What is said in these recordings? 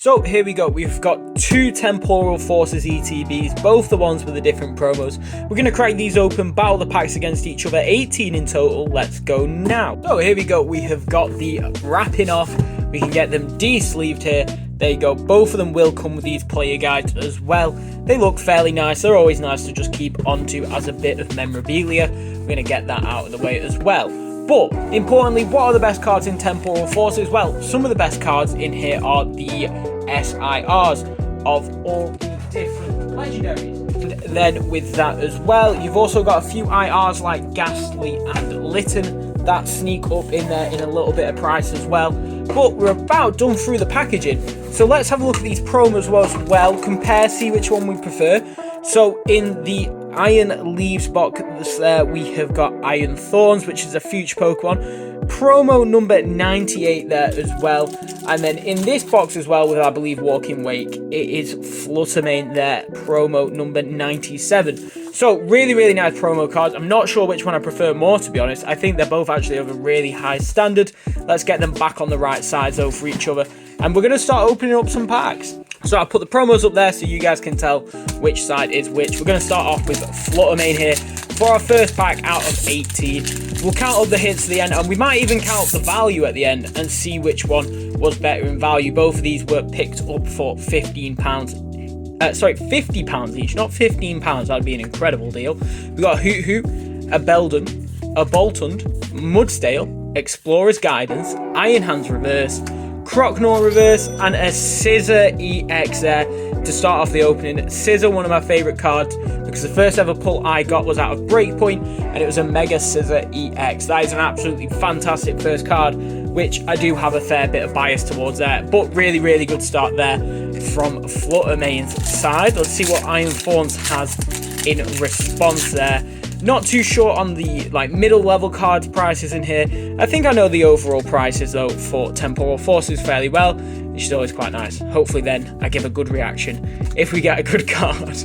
So here we go, we've got two Temporal Forces ETBs, both the ones with the different promos. We're going to crack these open, battle the packs against each other, 18 in total, let's go now. So here we go, we have got the wrapping off, we can get them de-sleeved here. There you go, both of them will come with these player guides as well. They look fairly nice, they're always nice to just keep onto as a bit of memorabilia. We're going to get that out of the way as well. But, importantly, what are the best cards in Temporal Forces? Well, some of the best cards in here are the SIRs of all the different legendaries. And then with that as well, you've also got a few IRs like Ghastly and Litten that sneak up in there in a little bit of price as well. But we're about done through the packaging. So let's have a look at these promos as well, compare, see which one we prefer. So in the Iron Leaves box there, we have got Iron Thorns, which is a future Pokemon. Promo number 98 there as well. And then in this box as well, with I believe Walking Wake, it is Fluttermane there, promo number 97. So really nice promo cards. I'm not sure which one I prefer more, to be honest. I think they're both actually of a really high standard. Let's get them back on the right sides though for each other. And we're going to start opening up some packs. So I'll put the promos up there so you guys can tell which side is which. We're going to start off with Fluttermane here for our first pack out of 18. We'll count up the hits at the end, and we might even count up the value at the end and see which one was better in value. Both of these were picked up for £50. £50 each, not £15. That'd be an incredible deal. We've got a Hoot Hoot, a Beldon, a Boltund, Mudsdale, Explorer's Guidance, Iron Hands Reverse, Croconaw Reverse, and a Scissor EX there to start off the opening. Scissor, one of my favourite cards, because the first ever pull I got was out of Breakpoint, and it was a Mega Scissor EX. That is an absolutely fantastic first card, which I do have a fair bit of bias towards there, but really good start there from Fluttermane's side. Let's see what Iron Thorns has in response there. Not too sure on the middle level cards prices in here. I think I know the overall prices though for Temporal Forces fairly well, which is always quite nice. Hopefully then I give a good reaction if we get a good card.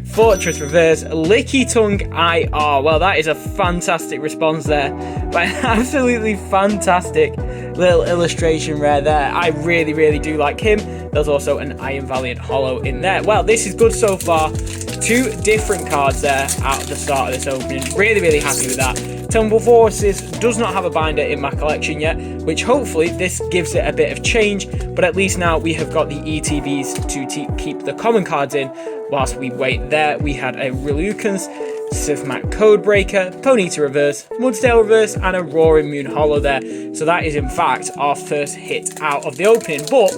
Fortress Reverse, Licky Tongue IR. Well, that is a fantastic response there, but an absolutely fantastic little illustration rare there. I really do like him. There's also an Iron Valiant Hollow in there. Well, this is good so far. Two different cards there at the start of this opening. Really happy with that. Temporal Forces does not have a binder in my collection yet, which hopefully this gives it a bit of change, but at least now we have got the ETBs to keep the common cards in whilst we wait there. We had a Relucance, Sithmat Codebreaker, Ponyta Reverse, Mudsdale Reverse, and a Roaring Moon Hollow there. So that is in fact our first hit out of the opening, but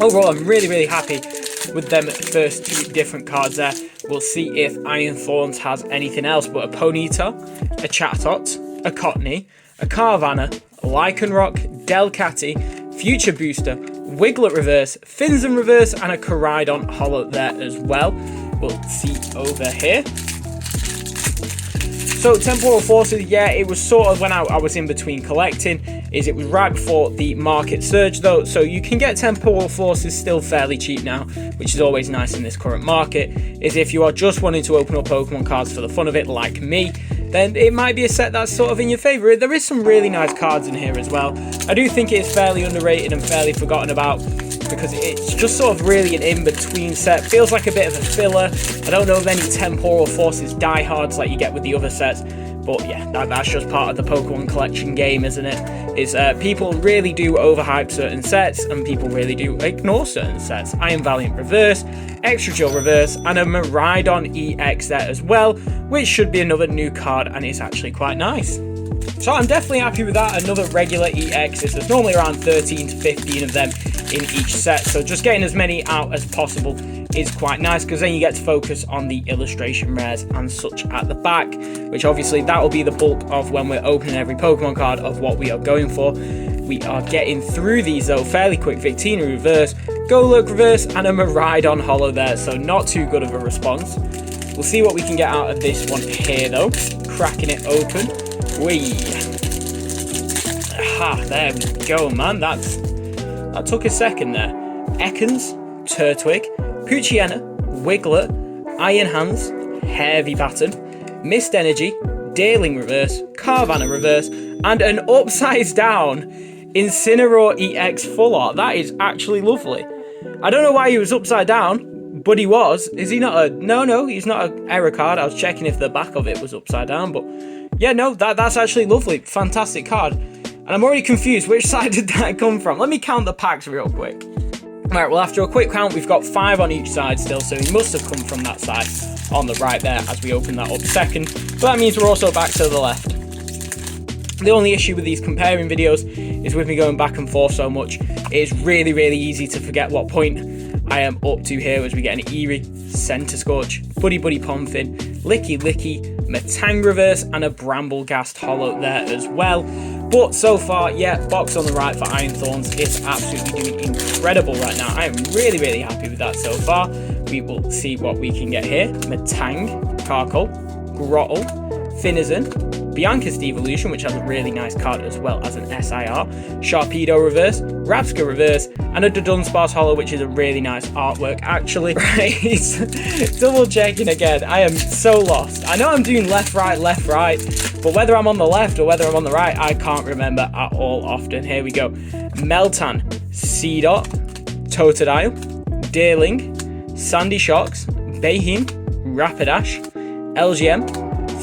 overall I'm really happy with them first two different cards there. We'll see if Iron Thorns has anything else, but a Ponyta, a Chatot, a Cottony, a Carvanha, Lycanroc, Delcatty, Future Booster, Wiglet Reverse, Finzen Reverse, and a Caridon Hollow there as well. We'll see over here. So Temporal Forces, yeah, it was sort of when I was in between collecting, it was right before the market surge though, so you can get Temporal Forces still fairly cheap now, which is always nice in this current market. Is if you are just wanting to open up Pokemon cards for the fun of it like me, then it might be a set that's sort of in your favour. There is some really nice cards in here as well. I do think it's fairly underrated and fairly forgotten about, because it's just sort of really an in-between set. Feels like a bit of a filler. I don't know of any Temporal Forces diehards like you get with the other sets, but yeah, that's just part of the Pokemon collection game, isn't it? Is people really do overhype certain sets, and people really do ignore certain sets. Iron Valiant Reverse, Extra Chill Reverse, and a Miraidon EX there as well, which should be another new card, and it's actually quite nice. So I'm definitely happy with that. Another regular EXs. There's normally around 13 to 15 of them in each set, so just getting as many out as possible is quite nice, because then you get to focus on the illustration rares and such at the back, which obviously that will be the bulk of when we're opening every Pokemon card of what we are going for. We are getting through these though fairly quick. Victini Reverse, Golurk Reverse, and a Miraidon Hollow there, so not too good of a response. We'll see what we can get out of this one here though. Cracking it open. Whee! Aha, there we go, man. That took a second there. Ekans, Turtwig, Poochyena, Wiglet, Iron Hands, Heavy Baton, Mist Energy, Daring Reverse, Carvanha Reverse, and an upside down Incineroar EX Full Art. That is actually lovely. I don't know why he was upside down, but he was. Is he not a... No, he's not an error card. I was checking if the back of it was upside down, but yeah, no, that's actually lovely. Fantastic card. And I'm already confused. Which side did that come from? Let me count the packs real quick. Alright, well, after a quick count, we've got 5 on each side still, so he must have come from that side on the right there as we open that up second. But that means we're also back to the left. The only issue with these comparing videos is with me going back and forth so much, it is really, really easy to forget what point I am up to here as we get an Eerie, Centre Scorch, Buddy Pomfin, Licky, Metang Reverse, and a Bramblegast Holo there as well. But so far, yeah, box on the right for Iron Thorns is absolutely doing incredible right now. I am really, really happy with that so far. We will see what we can get here. Metang, Carkol, Grottle, Finizen, Bianca's Devolution, which has a really nice card as well as an SIR, Sharpedo Reverse, Rapska Reverse, and a Dunsparce Holo, which is a really nice artwork actually. Right, double checking again. I am so lost. I know I'm doing left, right, but whether I'm on the left or whether I'm on the right, I can't remember at all often. Here we go. Meltan, Seedot, Totodile, Deerling, Sandy Shocks, Bayheen, Rapidash, LGM,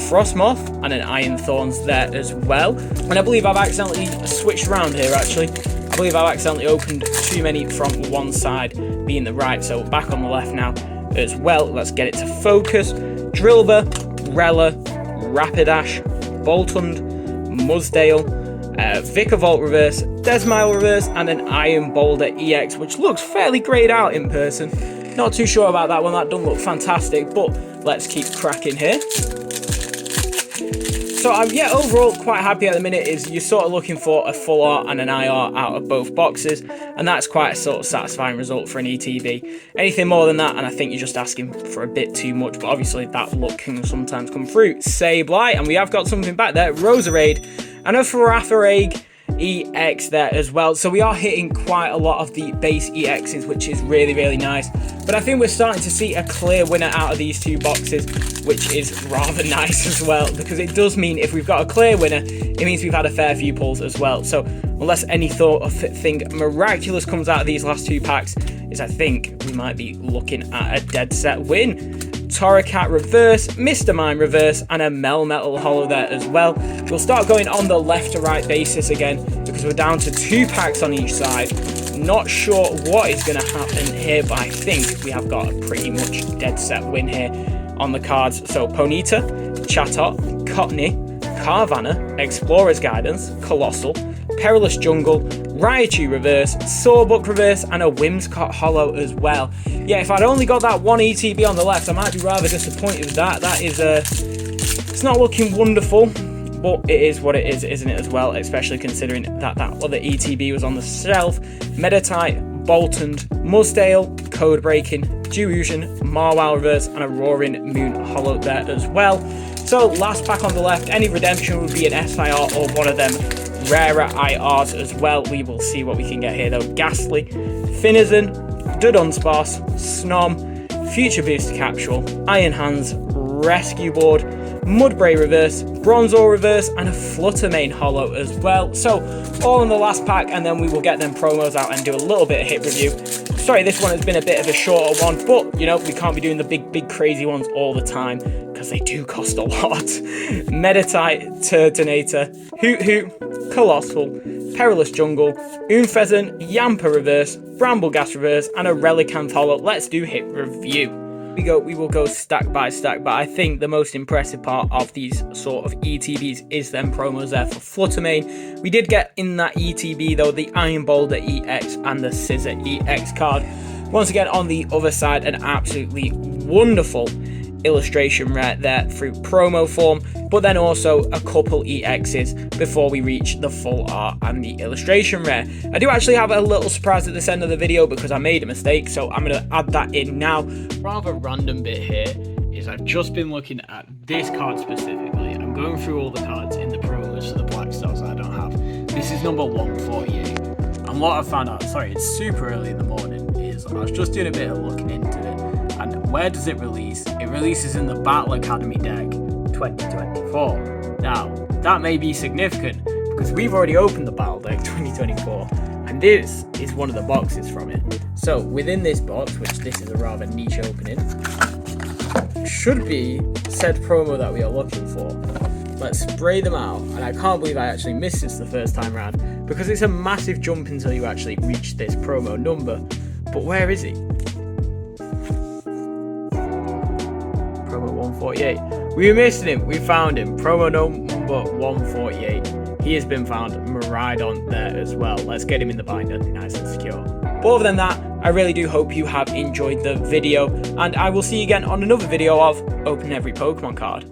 Frostmoth, and an Iron Thorns there as well. And I believe I've accidentally switched around here actually. I believe I've accidentally opened too many from one side, being the right, so back on the left now as well. Let's get it to focus. Drillbur, Rella, Rapidash, Boltund, Mudsdale, Vikavolt Reverse, Desmile Reverse, and an Iron Boulder EX, which looks fairly greyed out in person. Not too sure about that one, that doesn't look fantastic, but let's keep cracking here. So I'm, yeah, overall quite happy at the minute. Is you're sort of looking for a full art and an IR out of both boxes, and that's quite a sort of satisfying result for an ETB. Anything more than that, and I think you're just asking for a bit too much, but obviously that luck can sometimes come through. Sableye, and we have got something back there, Roserade, and a Faraffareg EX there as well. So we are hitting quite a lot of the base EXs, which is really, really nice. But I think we're starting to see a clear winner out of these two boxes, which is rather nice as well, because it does mean if we've got a clear winner, it means we've had a fair few pulls as well. So unless anything miraculous comes out of these last two packs, I think we might be looking at a dead set win. Torracat Reverse, Mr. Mime Reverse, and a Melmetal Holo there as well. We'll start going on the left to right basis again, because we're down to 2 packs on each side. Not sure what is going to happen here, but I think we have got a pretty much dead set win here on the cards. So Ponyta, Chatot, Cottonee, Carvanha, Explorer's Guidance, Colossal, Perilous Jungle, Raichu Reverse, Sawbuck Reverse, and a Whimsicott Holo as well. Yeah, if I'd only got that one ETB on the left, I might be rather disappointed with that. That is, it's not looking wonderful, but it is what it is, isn't it, as well, especially considering that that other ETB was on the shelf. Meditite, Boltund, Mudsdale, Code Breaking, Delusion, Marwow Reverse, and a Roaring Moon Holo there as well. So last pack on the left, any redemption would be an SIR or one of them rarer IRs as well. We will see what we can get here though. Ghastly, Finizen, Dunsparce, Snom, Future Booster Capsule, Iron Hands, Rescue Board, Mudbray Reverse, Bronzor Reverse, and a Fluttermane Holo as well. So all in the last pack, and then we will get them promos out and do a little bit of hit review. Sorry, this one has been a bit of a shorter one, but you know, we can't be doing the big crazy ones all the time because they do cost a lot. Meditite, Turtonator, Hoot, Colossal, Perilous Jungle, Unfezant, Yamper Reverse, Bramblegast Reverse, and a Relicanth Holo. Let's do hit review. We will go stack by stack, but I think the most impressive part of these sort of ETBs is them promos there for Fluttermane. We did get in that ETB though the Iron Boulder EX and the Scissor EX card. Once again on the other side, an absolutely wonderful illustration rare there through promo form, but then also a couple EXs before we reach the full art and the illustration rare. I do actually have a little surprise at this end of the video because I made a mistake, so I'm going to add that in now. Rather random bit here is I've just been looking at this card specifically. I'm going through all the cards in the promos for the Black Stars I don't have. This is number 148, and what I found out, sorry, it's super early in the morning, is I was just doing a bit of looking into it. And where does it release? It releases in the Battle Academy deck 2024. Now, that may be significant because we've already opened the Battle deck 2024, and And this is one of the boxes from it. So within this box, which this is a rather niche opening, should be said promo that we are looking for. Let's spray them out, and I can't believe I actually missed this the first time around, because it's a massive jump until you actually reach this promo number. But where is he? Promo 148. We missed him, we found him. Promo number 148. He has been found, Miraidon there as well. Let's get him in the binder, nice and secure. But other than that, I really do hope you have enjoyed the video, and I will see you again on another video of Open Every Pokemon Card.